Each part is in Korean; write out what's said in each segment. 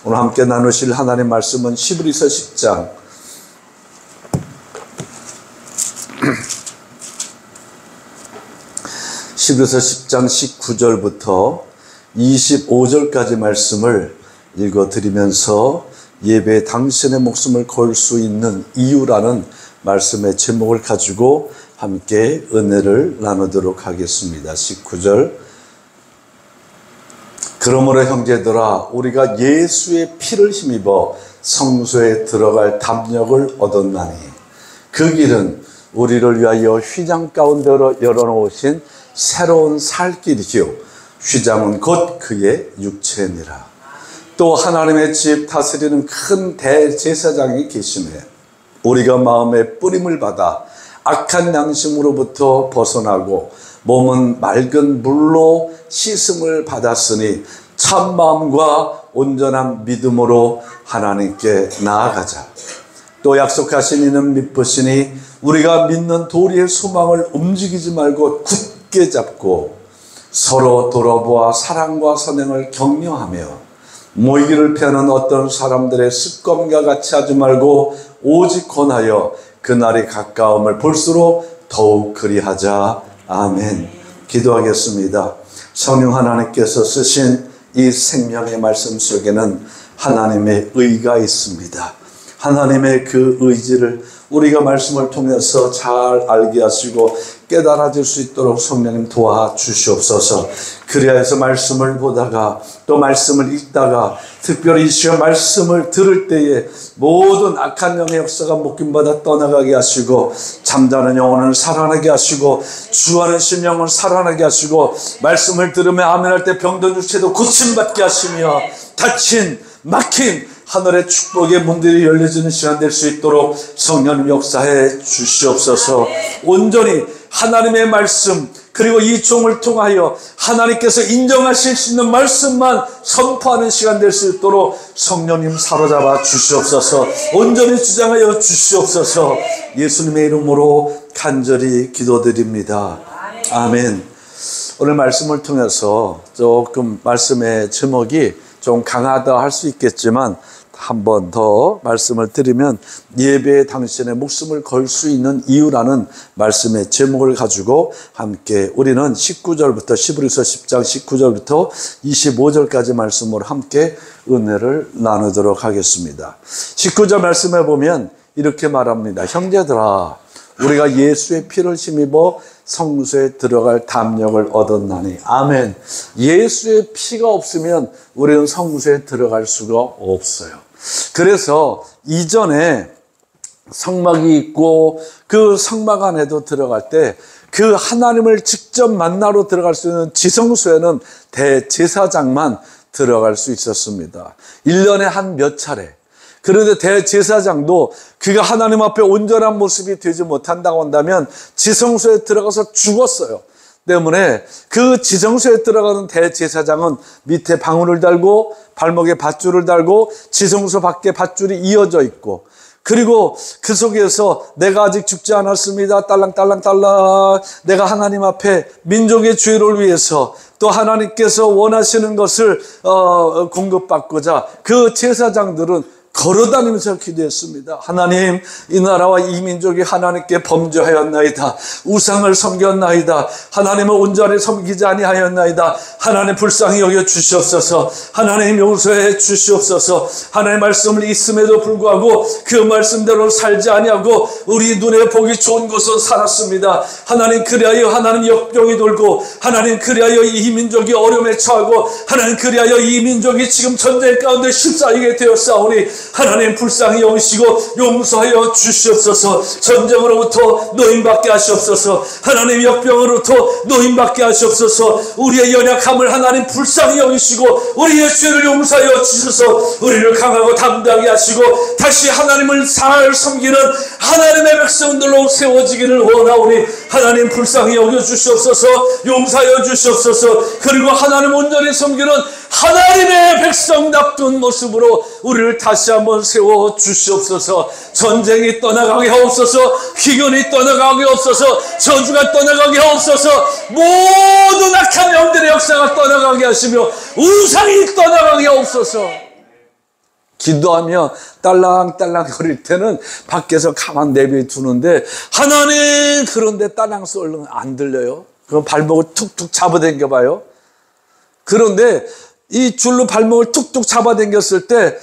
오늘 함께 나누실 하나님의 말씀은 히브리서 10장 19절부터 25절까지 말씀을 읽어드리면서 예배에 당신의 목숨을 걸 수 있는 이유라는 말씀의 제목을 가지고 함께 은혜를 나누도록 하겠습니다. 19절. 그러므로 형제들아, 우리가 예수의 피를 힘입어 성소에 들어갈 담력을 얻었나니 그 길은 우리를 위하여 휘장 가운데로 열어놓으신 새로운 살 길이요 휘장은 곧 그의 육체니라. 또 하나님의 집 다스리는 큰 대제사장이 계시매 우리가 마음의 뿌림을 받아 악한 양심으로부터 벗어나고 몸은 맑은 물로 씻음을 받았으니 참 마음과 온전한 믿음으로 하나님께 나아가자. 또 약속하신 이는 미쁘시니 우리가 믿는 도리의 소망을 움직이지 말고 굳게 잡고 서로 돌아보아 사랑과 선행을 격려하며 모이기를 피하는 어떤 사람들의 습관과 같이 하지 말고 오직 권하여 그날이 가까움을 볼수록 더욱 그리하자. 아멘. 기도하겠습니다. 성령 하나님께서 쓰신 이 생명의 말씀 속에는 하나님의 의가 있습니다. 하나님의 그 의지를 우리가 말씀을 통해서 잘 알게 하시고 깨달아질 수 있도록 성령님 도와주시옵소서. 그리하여서 말씀을 보다가 또 말씀을 읽다가 특별히 이 시간 말씀을 들을 때에 모든 악한 영의 역사가 묶임받아 떠나가게 하시고 잠자는 영혼을 살아나게 하시고 주하는 심령을 살아나게 하시고 말씀을 들으며 아멘할 때 병든 육체도 고침받게 하시며 닫힌 막힌 하늘의 축복의 문들이 열려지는 시간 될 수 있도록 성령님 역사해 주시옵소서. 온전히 하나님의 말씀 그리고 이 종을 통하여 하나님께서 인정하실 수 있는 말씀만 선포하는 시간 될 수 있도록 성령님 사로잡아 주시옵소서. 온전히 주장하여 주시옵소서. 예수님의 이름으로 간절히 기도드립니다. 아멘. 오늘 말씀을 통해서 조금 말씀의 제목이 좀 강하다 할 수 있겠지만 한 번 더 말씀을 드리면 예배에 당신의 목숨을 걸 수 있는 이유라는 말씀의 제목을 가지고 함께 우리는 19절부터 히브리서 10장 19절부터 25절까지 말씀으로 함께 은혜를 나누도록 하겠습니다. 19절 말씀에 보면 이렇게 말합니다. 형제들아, 우리가 예수의 피를 힘입어 성소에 들어갈 담력을 얻었나니. 아멘. 예수의 피가 없으면 우리는 성소에 들어갈 수가 없어요. 그래서 이전에 성막이 있고 그 성막 안에도 들어갈 때 그 하나님을 직접 만나러 들어갈 수 있는 지성소에는 대제사장만 들어갈 수 있었습니다. 1년에 한 몇 차례. 그런데 대제사장도 그가 하나님 앞에 온전한 모습이 되지 못한다고 한다면 지성소에 들어가서 죽었어요. 때문에 그 지성소에 들어가는 대제사장은 밑에 방울을 달고 발목에 밧줄을 달고 지성소 밖에 밧줄이 이어져 있고 그리고 그 속에서 내가 아직 죽지 않았습니다. 딸랑딸랑딸랑 내가 하나님 앞에 민족의 죄를 위해서 또 하나님께서 원하시는 것을 공급받고자 그 제사장들은 걸어다니면서 기도했습니다. 하나님, 이 나라와 이 민족이 하나님께 범죄하였나이다. 우상을 섬겼나이다. 하나님을 온전히 섬기지 아니하였나이다. 하나님 불쌍히 여겨 주시옵소서. 하나님 용서해 주시옵소서. 하나님의 말씀을 있음에도 불구하고 그 말씀대로 살지 아니하고 우리 눈에 보기 좋은 것은 살았습니다. 하나님 그리하여 하나님 역병이 돌고 하나님 그리하여 이 민족이 어려움에 처하고 하나님 그리하여 이 민족이 지금 전쟁 가운데 휩싸이게 되었사오니 하나님 불쌍히 여기시고 용서하여 주시옵소서. 전쟁으로부터 노임받게 하시옵소서. 하나님 역병으로부터 노임받게 하시옵소서. 우리의 연약함을 하나님 불쌍히 여기시고 우리의 죄를 용서하여 주셔서 우리를 강하고 담대하게 하시고 다시 하나님을 잘 섬기는 하나님의 백성들로 세워지기를 원하오니 하나님 불쌍히 여겨 주시옵소서. 용서하여 주시옵소서. 그리고 하나님 온전히 섬기는 하나님의 백성답던 모습으로 우리를 다시 한번 세워 주시옵소서. 전쟁이 떠나가게 하옵소서. 기근이 떠나가게 하옵소서. 저주가 떠나가게 하옵소서. 모든 악한 영들의 역사가 떠나가게 하시며 우상이 떠나가게 하옵소서. 기도하며 딸랑딸랑 거릴 때는 밖에서 가만 내비두는데 하나님 그런데 딸랑 썰렁 안 들려요. 그럼 발목을 툭툭 잡아당겨 봐요. 그런데 이 줄로 발목을 툭툭 잡아당겼을 때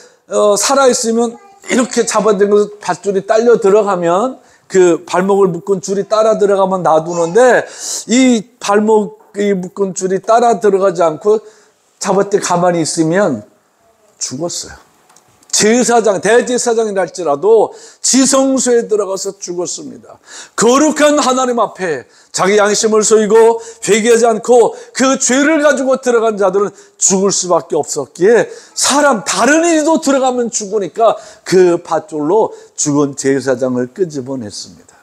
살아있으면 이렇게 잡아당겨서 밧줄이 딸려 들어가면 그 발목을 묶은 줄이 따라 들어가면 놔두는데 이 발목이 묶은 줄이 따라 들어가지 않고 잡았을 때 가만히 있으면 죽었어요. 제사장, 대제사장이라 할지라도 지성소에 들어가서 죽었습니다. 거룩한 하나님 앞에 자기 양심을 소이고 회개하지 않고 그 죄를 가지고 들어간 자들은 죽을 수밖에 없었기에 다른 이도 들어가면 죽으니까 그 밧줄로 죽은 제사장을 끄집어냈습니다.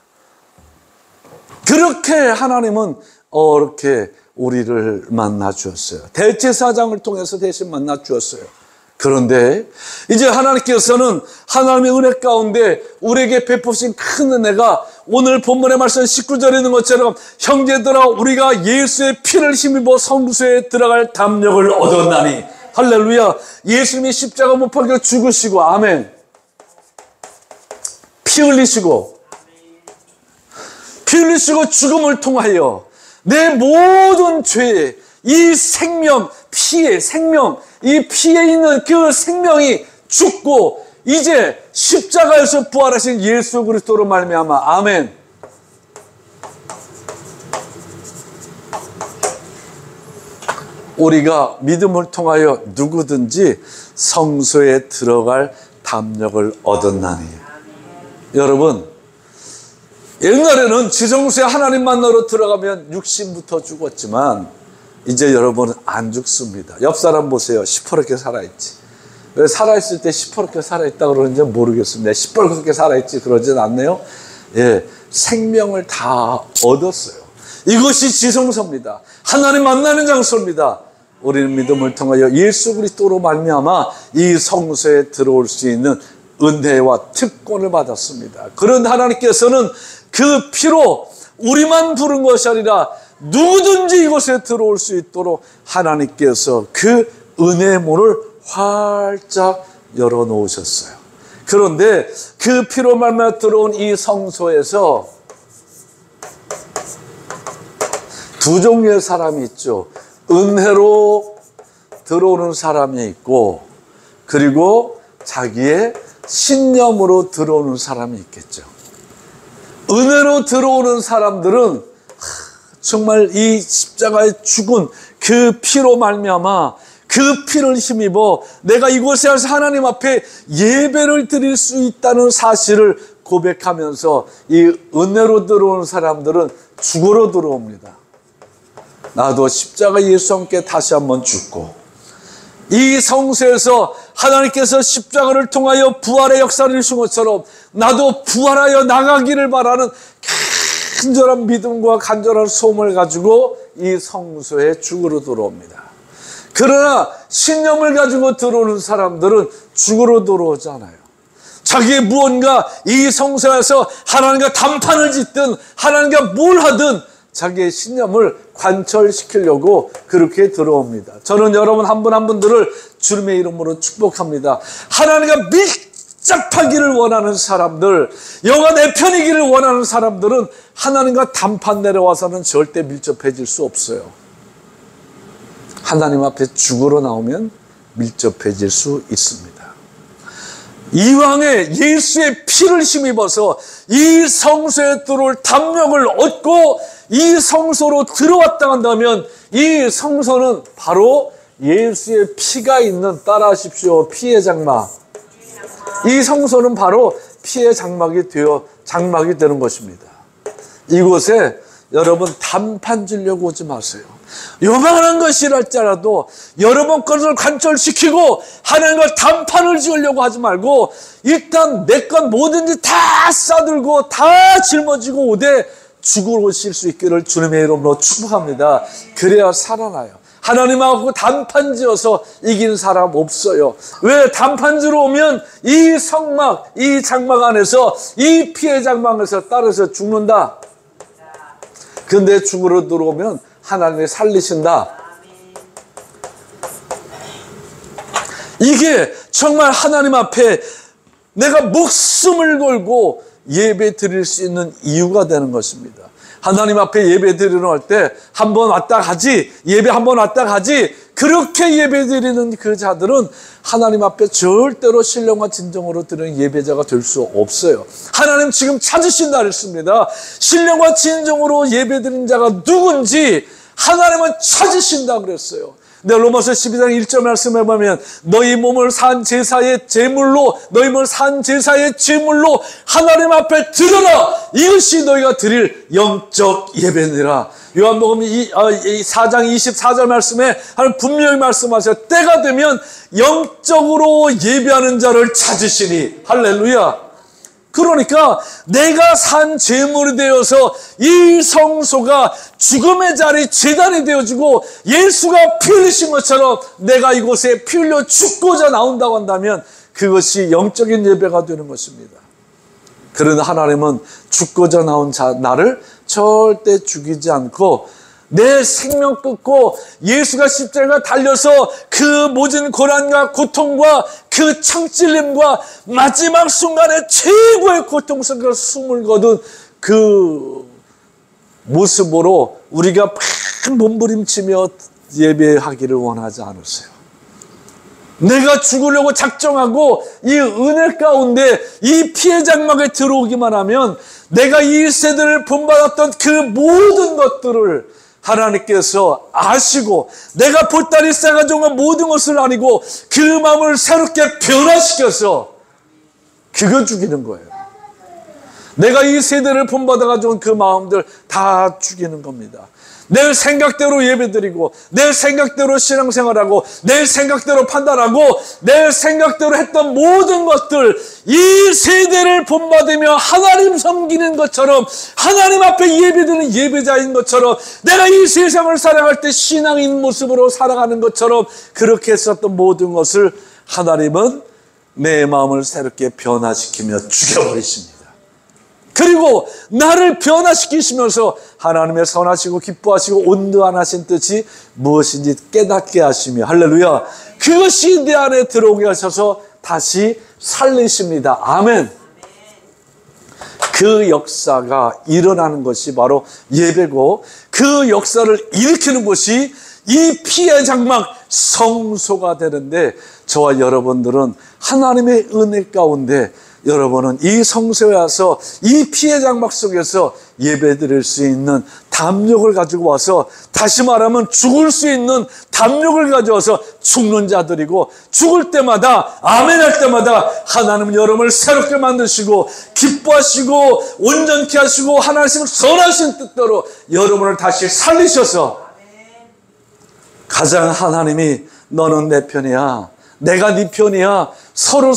그렇게 하나님은 이렇게 우리를 만나 주었어요. 대제사장을 통해서 대신 만나 주었어요. 그런데 이제 하나님께서는 하나님의 은혜 가운데 우리에게 베푸신 큰 은혜가 오늘 본문의 말씀 19절에 있는 것처럼 형제들아 우리가 예수의 피를 힘입어 성소에 들어갈 담력을 얻었나니 할렐루야. 예수님이 십자가 못 박혀 죽으시고 아멘 피 흘리시고 죽음을 통하여 내 모든 죄 이 생명 피의 생명 이 피에 있는 그 생명이 죽고 이제 십자가에서 부활하신 예수 그리스도로 말미암아 아멘. 우리가 믿음을 통하여 누구든지 성소에 들어갈 담력을 얻었나니. 여러분 옛날에는 지성소에 하나님 만나러 들어가면 육신부터 죽었지만 이제 여러분은 안 죽습니다. 옆 사람 보세요. 시퍼렇게 살아있지. 왜 살아있을 때 시퍼렇게 살아있다 그러는지 모르겠습니다. 시뻘겋게 살아있지 그러진 않네요. 예, 생명을 다 얻었어요. 이것이 지성소입니다. 하나님 만나는 장소입니다. 우리는 믿음을 통하여 예수 그리스도로 말미암아 이 성소에 들어올 수 있는 은혜와 특권을 받았습니다. 그런 하나님께서는 그 피로 우리만 부른 것이 아니라 누구든지 이곳에 들어올 수 있도록 하나님께서 그 은혜의 문을 활짝 열어놓으셨어요. 그런데 그 피로 말미암아 들어온 이 성소에서 두 종류의 사람이 있죠. 은혜로 들어오는 사람이 있고 그리고 자기의 신념으로 들어오는 사람이 있겠죠. 은혜로 들어오는 사람들은 정말 이 십자가에 죽은 그 피로 말미암아 그 피를 힘입어 내가 이곳에 와서 하나님 앞에 예배를 드릴 수 있다는 사실을 고백하면서 이 은혜로 들어오는 사람들은 죽으러 들어옵니다. 나도 십자가 예수와 함께 다시 한번 죽고 이 성소에서 하나님께서 십자가를 통하여 부활의 역사를 이루신 것처럼 나도 부활하여 나가기를 바라는 간절한 믿음과 간절한 소원을 가지고 이 성소에 죽으러 들어옵니다. 그러나 신념을 가지고 들어오는 사람들은 죽으러 들어오지 않아요. 자기의 무언가 이 성소에서 하나님과 담판을 짓든 하나님과 뭘 하든 자기의 신념을 관철시키려고 그렇게 들어옵니다. 저는 여러분 한 분 한 분들을 주님의 이름으로 축복합니다. 하나님과 밀접하기를 원하는 사람들, 영화 내 편이기를 원하는 사람들은 하나님과 담판 내려와서는 절대 밀접해질 수 없어요. 하나님 앞에 죽으러 나오면 밀접해질 수 있습니다. 이왕에 예수의 피를 힘입어서 이 성소에 들어올 담력을 얻고 이 성소로 들어왔다 한다면 이 성소는 바로 예수의 피가 있는, 따라하십시오, 피의 장막. 이 성소는 바로 피의 장막이 되는 것입니다. 이곳에 여러분 담판 주려고 오지 마세요. 요만한 것이랄지라도 여러분 것을 관철시키고 하나님과 담판을 지으려고 하지 말고 일단 내 것 뭐든지 다 싸들고 다 짊어지고 오되 죽으러 오실 수 있기를 주님의 이름으로 축복합니다. 그래야 살아나요. 하나님하고 단판 지어서 이긴 사람 없어요. 왜? 단판 지러 오면 이 성막, 이 장막 안에서, 이 피의 장막에서 따라서 죽는다. 근데 죽으러 들어오면 하나님이 살리신다. 이게 정말 하나님 앞에 내가 목숨을 걸고 예배 드릴 수 있는 이유가 되는 것입니다. 하나님 앞에 예배 드리러 갈 때 한 번 왔다 가지, 예배 한 번 왔다 가지, 그렇게 예배 드리는 그 자들은 하나님 앞에 절대로 신령과 진정으로 드리는 예배자가 될 수 없어요. 하나님 지금 찾으신다 그랬습니다. 신령과 진정으로 예배 드린 자가 누군지 하나님은 찾으신다 그랬어요. 네, 로마서 12장 1절 말씀해 보면 너희 몸을 산 제사의 제물로 하나님 앞에 드려라. 이것이 너희가 드릴 영적 예배니라. 요한복음 4장 24절 말씀에 하나님 분명히 말씀하셔요. 때가 되면 영적으로 예배하는 자를 찾으시니. 할렐루야. 그러니까 내가 산 제물이 되어서 이 성소가 죽음의 자리 제단이 되어지고 예수가 피 흘리신 것처럼 내가 이곳에 피 흘려 죽고자 나온다고 한다면 그것이 영적인 예배가 되는 것입니다. 그러나 하나님은 죽고자 나온 나를 절대 죽이지 않고 내 생명 끊고 예수가 십자가에 달려서 그 모든 고난과 고통과 그 창찔림과 마지막 순간에 최고의 고통스러운 숨을 거둔 그 모습으로 우리가 막 몸부림치며 예배하기를 원하지 않으세요. 내가 죽으려고 작정하고 이 은혜 가운데 이 피해 장막에 들어오기만 하면 내가 이 세대를 본받았던 그 모든 것들을 하나님께서 아시고 내가 보따리 싸가지고 모든 것을 아니고 그 마음을 새롭게 변화시켜서 그거 죽이는 거예요. 내가 이 세대를 본받아가지고 그 마음들 다 죽이는 겁니다. 내 생각대로 예배드리고 내 생각대로 신앙생활하고 내 생각대로 판단하고 내 생각대로 했던 모든 것들 이 세대를 본받으며 하나님 섬기는 것처럼 하나님 앞에 예배드리는 예배자인 것처럼 내가 이 세상을 살아갈 때 신앙인 모습으로 살아가는 것처럼 그렇게 했었던 모든 것을 하나님은 내 마음을 새롭게 변화시키며 죽여버리십니다. 그리고 나를 변화시키시면서 하나님의 선하시고 기뻐하시고 온전하신 뜻이 무엇인지 깨닫게 하시며 할렐루야, 그것이 내 안에 들어오게 하셔서 다시 살리십니다. 아멘. 그 역사가 일어나는 것이 바로 예배고 그 역사를 일으키는 것이 이 피의 장막 성소가 되는데 저와 여러분들은 하나님의 은혜 가운데 여러분은 이 성소에 와서 이 피의 장막 속에서 예배드릴 수 있는 담력을 가지고 와서 다시 말하면 죽을 수 있는 담력을 가져와서 죽는 자들이고 죽을 때마다 아멘 할 때마다 하나님은 여러분을 새롭게 만드시고 기뻐하시고 온전케 하시고 하나님 선하신 뜻대로 여러분을 다시 살리셔서 가장 하나님이 너는 내 편이야 내가 네 편이야 서로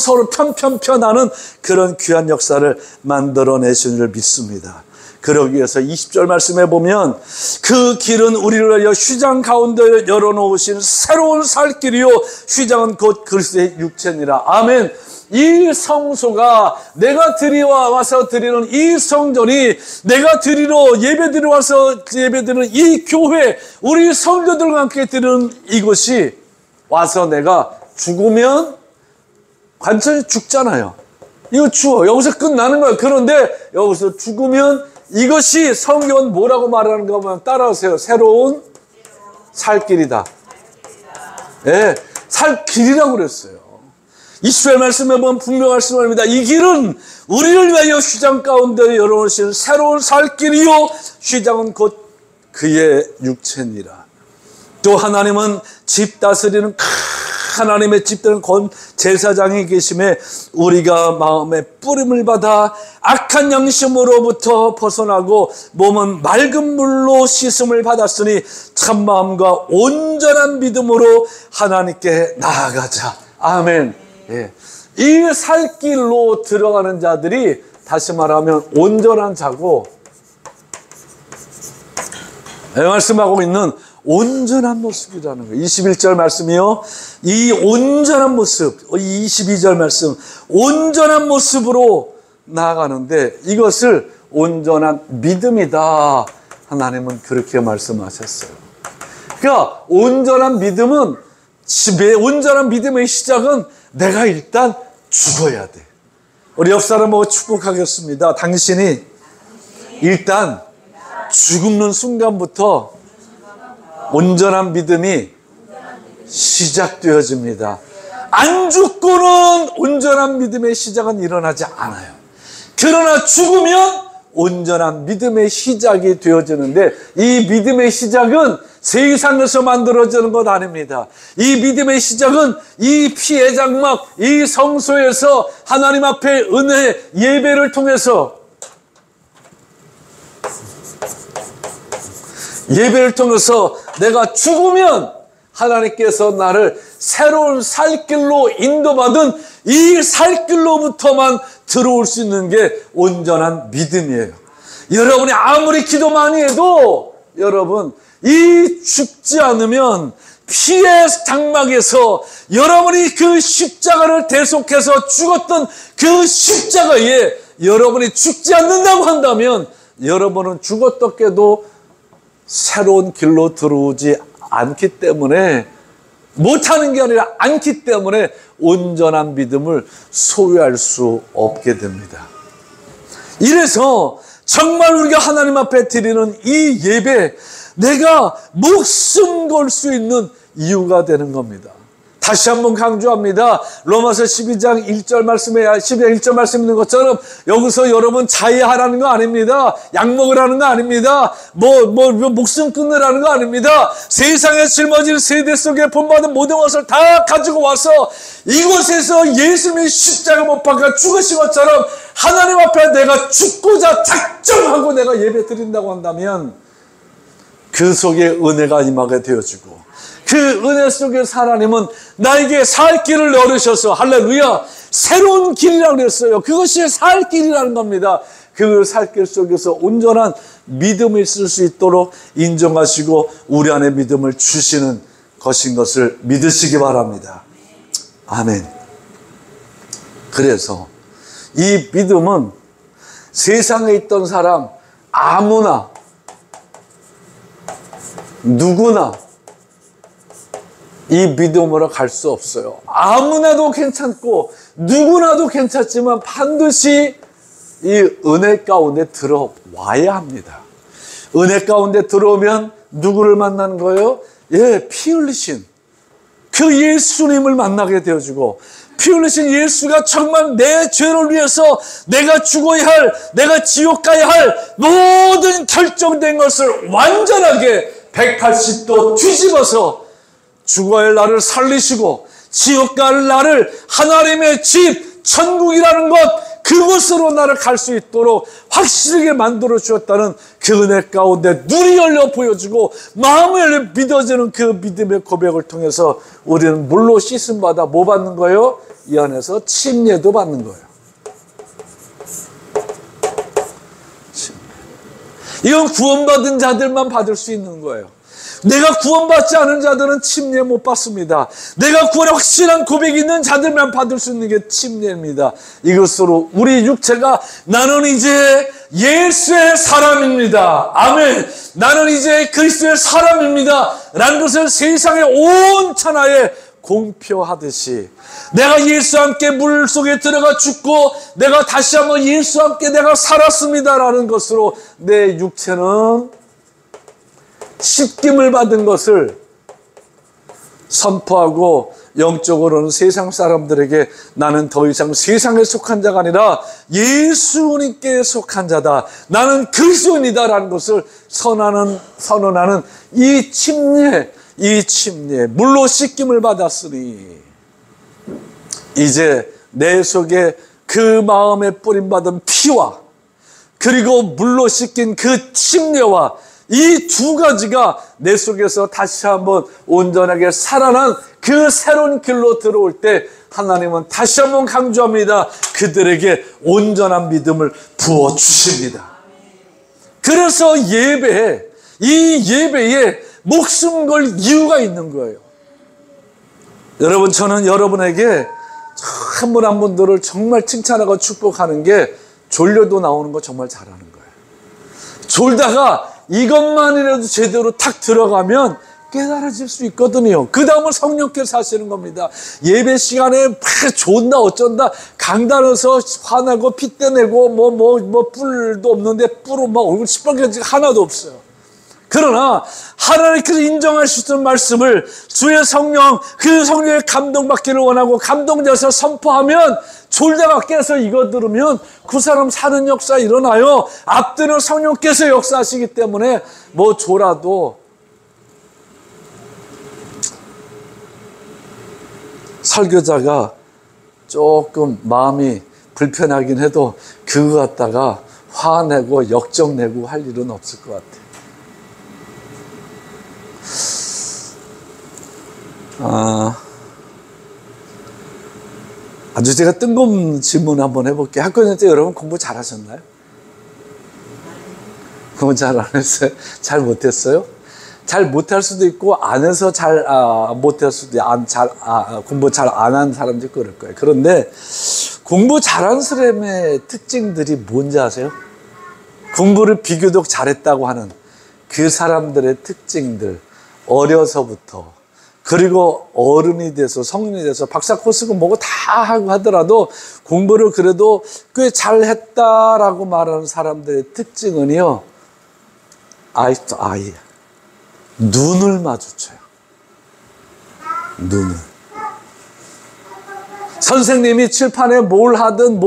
편하는 그런 귀한 역사를 만들어내신 줄 믿습니다. 그러기 위해서 20절 말씀해 보면 그 길은 우리를 위하여 휘장 가운데 열어놓으신 새로운 살 길이요 휘장은 곧 그리스도의 육체니라. 아멘. 이 성소가 내가 와서 드리는 이 성전이 내가 예배드리러 와서 예배드리는 이 교회 우리 성도들과 함께 드리는 이곳이 와서 내가 죽으면 완전히 죽잖아요. 이거 죽어. 여기서 끝나는 거예요. 그런데 여기서 죽으면 이것이 성경은 뭐라고 말하는가 하면 따라오세요. 새로운 살 길이다. 예, 살 길이라고 그랬어요. 20절 말씀에 보면 분명히 말씀합니다. 이 길은 우리를 위하여 휘장 가운데 열어놓으신 새로운 살 길이요 휘장은 곧 그의 육체니라. 또 하나님은 집 다스리는 하나님의 집들은 제사장이 계심에 우리가 마음의 뿌림을 받아 악한 양심으로부터 벗어나고 몸은 맑은 물로 씻음을 받았으니 참마음과 온전한 믿음으로 하나님께 나아가자. 아멘. 예. 이 살길로 들어가는 자들이 다시 말하면 온전한 자고 말씀하고 있는 온전한 모습이라는 거예요. 21절 말씀이요. 이 온전한 모습, 22절 말씀, 온전한 모습으로 나아가는데 이것을 온전한 믿음이다. 하나님은 그렇게 말씀하셨어요. 그러니까 온전한 믿음은 온전한 믿음의 시작은 내가 일단 죽어야 돼. 우리 옆 사람하고 축복하겠습니다. 당신이 일단 죽는 순간부터 온전한 믿음이 시작되어집니다. 안 죽고는 온전한 믿음의 시작은 일어나지 않아요. 그러나 죽으면 온전한 믿음의 시작이 되어지는데, 이 믿음의 시작은 세상에서 만들어지는 것 아닙니다. 이 믿음의 시작은 이 피의 장막, 이 성소에서 하나님 앞에 은혜 예배를 통해서 내가 죽으면 하나님께서 나를 새로운 살 길로 인도받은 이 살 길로부터만 들어올 수 있는 게 온전한 믿음이에요. 여러분이 아무리 기도 많이 해도 여러분, 이 죽지 않으면 피의 장막에서 여러분이 그 십자가를 대속해서 죽었던 그 십자가에 여러분이 죽지 않는다고 한다면 여러분은 죽었다 깨도 새로운 길로 들어오지 않기 때문에, 못하는 게 아니라 않기 때문에 온전한 믿음을 소유할 수 없게 됩니다. 이래서 정말 우리가 하나님 앞에 드리는 이 예배, 내가 목숨 걸 수 있는 이유가 되는 겁니다. 다시 한번 강조합니다. 로마서 12장 1절 말씀에 1절 말씀 있는 것처럼 여기서 여러분 자해하라는 거 아닙니다. 약 먹으라는 거 아닙니다. 목숨 끊으라는 거 아닙니다. 세상에 짊어질 세대 속에 본받은 모든 것을 다 가지고 와서 이곳에서 예수님이 십자가 못 박아 죽으신 것처럼 하나님 앞에 내가 죽고자 작정하고 내가 예배 드린다고 한다면 그 속에 은혜가 임하게 되어지고, 그 은혜 속에서 하나님은 나에게 살 길을 열으셔서, 할렐루야, 새로운 길이라고 그랬어요. 그것이 살 길이라는 겁니다. 그 살 길 속에서 온전한 믿음이 있을 수 있도록 인정하시고 우리 안에 믿음을 주시는 것인 것을 믿으시기 바랍니다. 아멘. 그래서 이 믿음은 세상에 있던 사람 아무나 누구나 이 믿음으로 갈 수 없어요. 아무나도 괜찮고 누구나도 괜찮지만 반드시 이 은혜 가운데 들어와야 합니다. 은혜 가운데 들어오면 누구를 만나는 거예요? 피 흘리신 그 예수님을 만나게 되어주고, 피 흘리신 예수가 정말 내 죄를 위해서 내가 죽어야 할, 내가 지옥 가야 할 모든 결정된 것을 완전하게 180도 뒤집어서 죽어야 할 나를 살리시고 지옥 갈 나를 하나님의 집, 천국이라는 것, 그곳으로 나를 갈 수 있도록 확실하게 만들어 주었다는 그 은혜 가운데 눈이 열려 보여주고 마음이 열려 믿어지는 그 믿음의 고백을 통해서 우리는 물로 씻음 받아 뭐 받는 거예요? 이 안에서 침례도 받는 거예요. 이건 구원받은 자들만 받을 수 있는 거예요. 내가 구원받지 않은 자들은 침례 못 받습니다. 내가 구원의 확실한 고백이 있는 자들만 받을 수 있는 게 침례입니다. 이것으로 우리 육체가 나는 이제 예수의 사람입니다. 아멘. 나는 이제 그리스도의 사람입니다. 라는 것을 세상의 온 천하에 공표하듯이 내가 예수와 함께 물 속에 들어가 죽고 내가 다시 한번 예수와 함께 내가 살았습니다라는 것으로 내 육체는 씻김을 받은 것을 선포하고 영적으로는 세상 사람들에게 나는 더 이상 세상에 속한 자가 아니라 예수님께 속한 자다. 나는 그리스도인이다라는 것을 선언하는 이 침례, 물로 씻김을 받았으니 이제 내 속에 그 마음에 뿌림받은 피와 그리고 물로 씻긴 그 침례와 이 두 가지가 내 속에서 다시 한번 온전하게 살아난 그 새로운 길로 들어올 때 하나님은 다시 한번 강조합니다. 그들에게 온전한 믿음을 부어주십니다. 그래서 이 예배에 목숨 걸 이유가 있는 거예요. 여러분, 저는 여러분에게 한 분 한 분들을 정말 칭찬하고 축복하는 게 졸려도 나오는 거 정말 잘하는 거예요. 졸다가 이것만이라도 제대로 탁 들어가면 깨달아질 수 있거든요. 그 다음은 성령께서 하시는 겁니다. 예배 시간에 막 좋나 어쩐다 강단에서 화나고 핏대내고 뭐 뿔도 없는데 뿔은 막 얼굴 시뻘개지가 하나도 없어요. 그러나 하나님께서 인정하시던 말씀을 주의 성령, 그 성령의 감동받기를 원하고 감동돼서 선포하면 졸다가 깨서 이거 들으면 그 사람 사는 역사 일어나요. 앞뒤는 성령께서 역사하시기 때문에 뭐 졸아도 설교자가 조금 마음이 불편하긴 해도 그거 갖다가 화내고 역정내고 할 일은 없을 것 같아요. 아주 제가 뜬금 질문 한번 해볼게요. 학교 다닐 때 여러분 공부 잘하셨나요? 공부 잘 안 했어요? 잘 못했어요? 잘 못할 수도 있고 안 해서 잘 못할 수도 있고 공부 잘 안 한 사람도 있고 그럴 거예요. 그런데 공부 잘한 사람의 특징들이 뭔지 아세요? 공부를 비교적 잘했다고 하는 그 사람들의 특징들, 어려서부터 그리고 어른이 돼서 성인이 돼서 박사 코스고 뭐고 다 하고 하더라도 공부를 그래도 꽤 잘했다라고 말하는 사람들의 특징은요, 눈을 마주쳐요. 눈을. 선생님이 칠판에 뭘 하든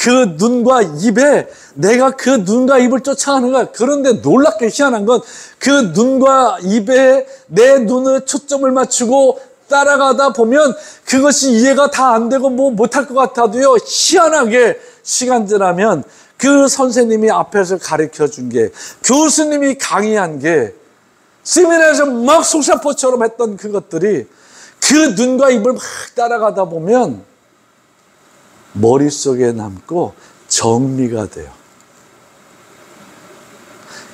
그 눈과 입에 내가 그 눈과 입을 쫓아가는 거야. 그런데 놀랍게 희한한 건 그 눈과 입에 내 눈을 초점을 맞추고 따라가다 보면 그것이 이해가 다 안 되고 뭐 못할 것 같아도요, 희한하게 시간 지나면 그 선생님이 앞에서 가르쳐 준 게, 교수님이 강의한 게, 세미나에서 막 속사포처럼 했던 그것들이 그 눈과 입을 막 따라가다 보면 머릿속에 남고 정리가 돼요.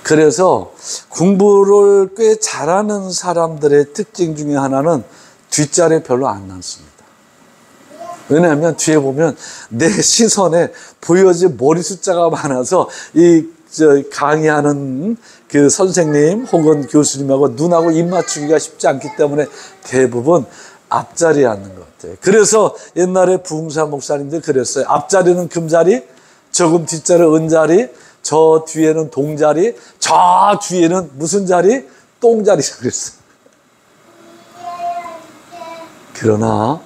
그래서 공부를 꽤 잘하는 사람들의 특징 중에 하나는 뒷자리에 별로 안 남습니다. 왜냐하면 뒤에 보면 내 시선에 보여질 머리 숫자가 많아서 강의하는 그 선생님 혹은 교수님하고 눈하고 입 맞추기가 쉽지 않기 때문에 대부분 앞자리에 앉는 것 같아요. 그래서 옛날에 부흥사 목사님들 그랬어요. 앞자리는 금자리, 조금 뒷자리는 은자리, 저 뒤에는 동자리, 저 뒤에는 무슨 자리? 똥자리라고 그랬어요. 그러나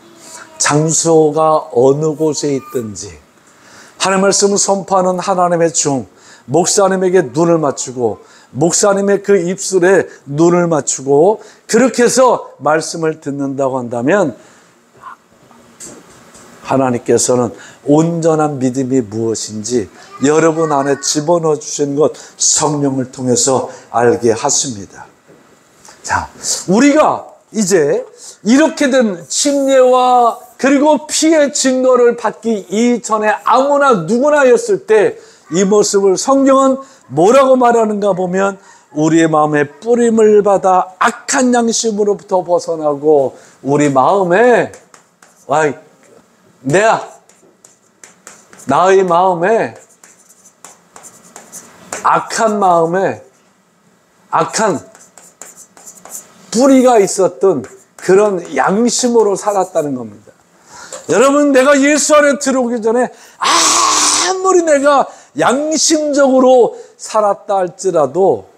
장소가 어느 곳에 있든지 하나님의 말씀을 선포하는 하나님의 종, 목사님에게 눈을 맞추고 목사님의 그 입술에 눈을 맞추고 그렇게 해서 말씀을 듣는다고 한다면 하나님께서는 온전한 믿음이 무엇인지 여러분 안에 집어넣어 주신 것 성령을 통해서 알게 하십니다. 자, 우리가 이제 이렇게 된 침례와 그리고 피의 증거를 받기 이전에 아무나 누구나였을 때 이 모습을 성경은 뭐라고 말하는가 보면 우리의 마음에 뿌림을 받아 악한 양심으로부터 벗어나고 우리 마음에 나의 마음에 악한 뿌리가 있었던 그런 양심으로 살았다는 겁니다. 여러분, 내가 예수 안에 들어오기 전에 아무리 내가 양심적으로 살았다 할지라도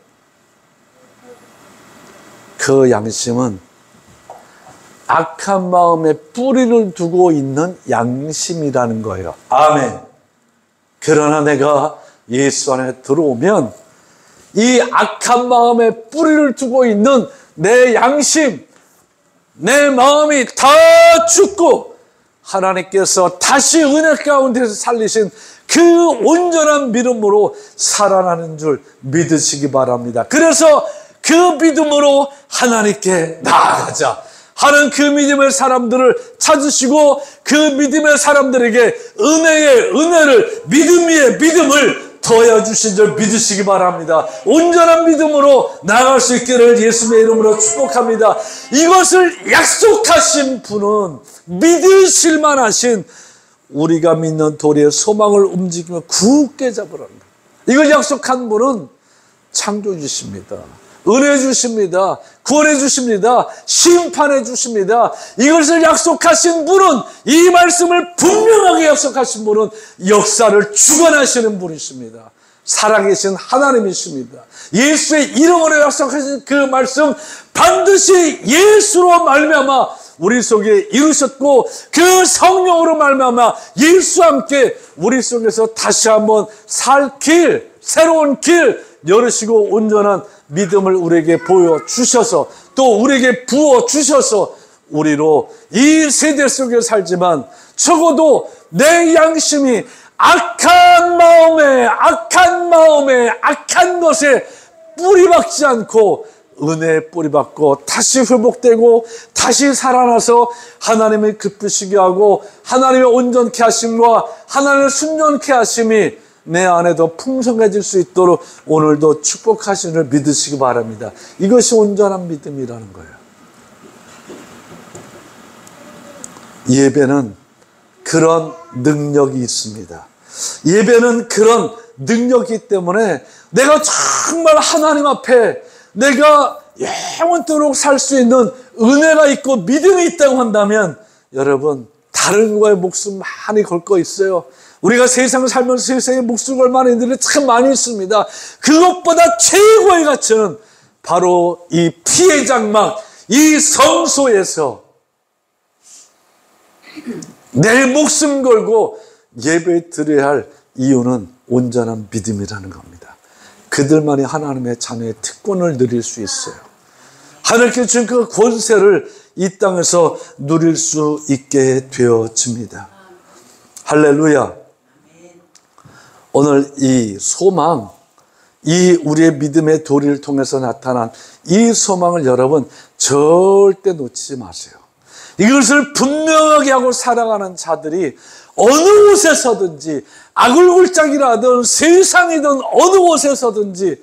그 양심은 악한 마음에 뿌리를 두고 있는 양심이라는 거예요. 아멘. 그러나 내가 예수 안에 들어오면 이 악한 마음에 뿌리를 두고 있는 내 양심, 내 마음이 다 죽고 하나님께서 다시 은혜 가운데서 살리신 그 온전한 믿음으로 살아나는 줄 믿으시기 바랍니다. 그래서 그 믿음으로 하나님께 나아가자 하는 그 믿음의 사람들을 찾으시고 그 믿음의 사람들에게 은혜를 믿음 위에 믿음을 더해 주신 줄 믿으시기 바랍니다. 온전한 믿음으로 나아갈 수 있기를 예수님의 이름으로 축복합니다. 이것을 약속하신 분은 믿으실 만하신 우리가 믿는 도리의 소망을 움직이며 굳게 잡으라. 이걸 약속한 분은 창조주십니다. 은혜 주십니다. 구원해 주십니다. 심판해 주십니다. 이것을 약속하신 분은, 이 말씀을 분명하게 약속하신 분은 역사를 주관하시는 분이십니다. 살아계신 하나님이십니다. 예수의 이름으로 약속하신 그 말씀 반드시 예수로 말미암아 우리 속에 이루셨고, 그 성령으로 말미암아 예수와 함께 우리 속에서 다시 한번 살 길, 새로운 길 열으시고 온전한 믿음을 우리에게 보여주셔서, 또 우리에게 부어주셔서 우리로 이 세대 속에 살지만 적어도 내 양심이 악한 마음에 악한 것에 뿌리박지 않고 은혜에 뿌리박고 다시 회복되고 다시 살아나서 하나님의 기쁘시게 하고 하나님의 온전케 하심과 하나님의 순전케 하심이 내 안에도 풍성해질 수 있도록 오늘도 축복하시는 믿으시기 바랍니다. 이것이 온전한 믿음이라는 거예요. 예배는 그런 능력이 있습니다. 예배는 그런 능력이기 때문에 내가 정말 하나님 앞에 내가 영원토록 살 수 있는 은혜가 있고 믿음이 있다고 한다면, 여러분 다른 거에 목숨 많이 걸 거 있어요. 우리가 세상 살면서 세상에 목숨 걸 만한 일들이 참 많이 있습니다. 그것보다 최고의 가치는 바로 이 피의 장막, 이 성소에서 내 목숨 걸고 예배 드려야 할 이유는 온전한 믿음이라는 겁니다. 그들만이 하나님의 자녀의 특권을 누릴 수 있어요. 하나님께 주신 그 권세를 이 땅에서 누릴 수 있게 되어집니다. 할렐루야. 오늘 이 소망, 이 우리의 믿음의 도리를 통해서 나타난 이 소망을 여러분 절대 놓치지 마세요. 이것을 분명하게 하고 살아가는 자들이 어느 곳에서든지, 아굴굴짝이라든 세상이든 어느 곳에서든지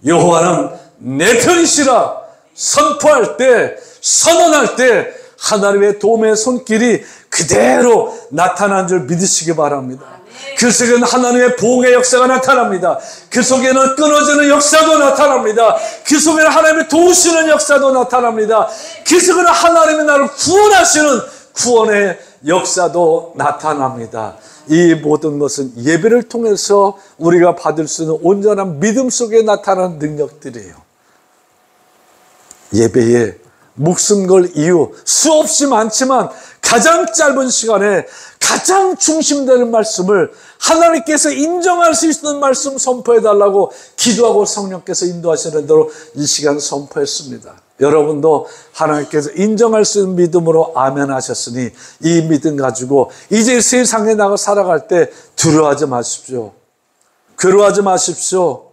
여호와는 내 편이시라 선포할 때, 선언할 때 하나님의 도움의 손길이 그대로 나타난 줄 믿으시기 바랍니다. 그 속에는 하나님의 보응의 역사가 나타납니다. 그 속에는 끊어지는 역사도 나타납니다. 그 속에는 하나님의 도우시는 역사도 나타납니다. 그 속에는 하나님의 나를 구원하시는 구원의 역사도 나타납니다. 이 모든 것은 예배를 통해서 우리가 받을 수 있는 온전한 믿음 속에 나타나는 능력들이에요. 예배에 목숨 걸 이유 수없이 많지만 가장 짧은 시간에 가장 중심되는 말씀을 하나님께서 인정할 수 있는 말씀 선포해달라고 기도하고 성령께서 인도하시는 대로 이 시간 선포했습니다. 여러분도 하나님께서 인정할 수 있는 믿음으로 아멘 하셨으니 이 믿음 가지고 이제 세상에 나가 살아갈 때 두려워하지 마십시오. 괴로워하지 마십시오.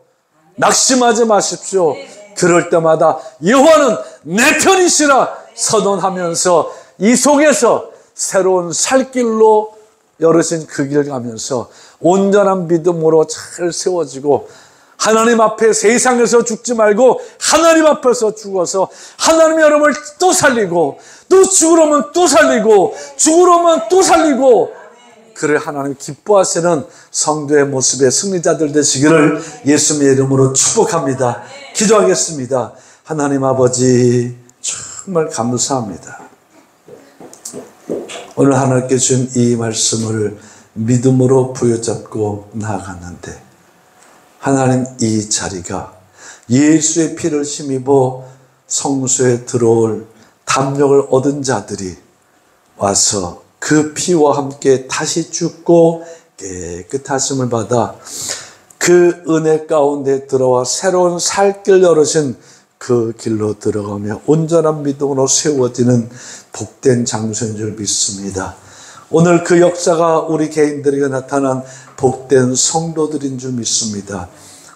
낙심하지 마십시오. 그럴 때마다 여호와는 내 편이시라 선언하면서 이 속에서 새로운 살 길로 열으신 그 길 가면서 온전한 믿음으로 잘 세워지고, 하나님 앞에 세상에서 죽지 말고 하나님 앞에서 죽어서 하나님의 여러분을 또 살리고, 또 죽으려면 또 살리고, 죽으려면 또 살리고, 그래 하나님 기뻐하시는 성도의 모습의 승리자들 되시기를 예수님의 이름으로 축복합니다. 기도하겠습니다. 하나님 아버지 정말 감사합니다. 오늘 하나님께 주신 이 말씀을 믿음으로 부여잡고 나아갔는데, 하나님 이 자리가 예수의 피를 힘입어 성소에 들어올 담력을 얻은 자들이 와서 그 피와 함께 다시 죽고 깨끗하심을 받아 그 은혜 가운데 들어와 새로운 살 길 열으신 그 길로 들어가며 온전한 믿음으로 세워지는 복된 장소인 줄 믿습니다. 오늘 그 역사가 우리 개인들에게 나타난 복된 성도들인 줄 믿습니다.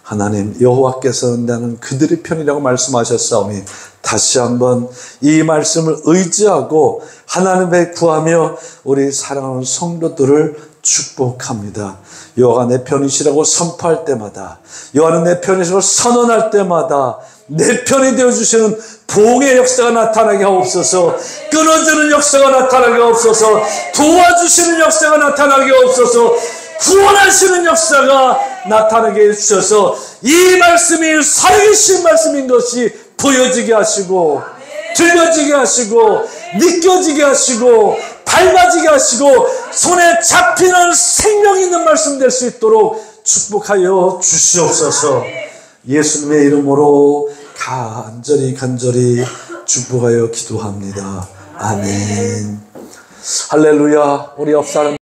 하나님 여호와께서는 나는 그들의 편이라고 말씀하셨사오니 다시 한번 이 말씀을 의지하고 하나님의 구하며 우리 사랑하는 성도들을 축복합니다. 여호와가 내 편이시라고 선포할 때마다, 여호와는 내 편이시라고 선언할 때마다 내 편이 되어주시는 보응의 역사가 나타나게 하옵소서. 끊어지는 역사가 나타나게 하옵소서. 도와주시는 역사가 나타나게 하옵소서. 구원하시는 역사가 나타나게 해주셔서 이 말씀이 살아계신 말씀인 것이 보여지게 하시고 들려지게 하시고 느껴지게 하시고 닮아지게 하시고 손에 잡히는 생명 있는 말씀 될 수 있도록 축복하여 주시옵소서. 예수님의 이름으로 간절히 축복하여 기도합니다. 아멘. 할렐루야. 우리 옆 사람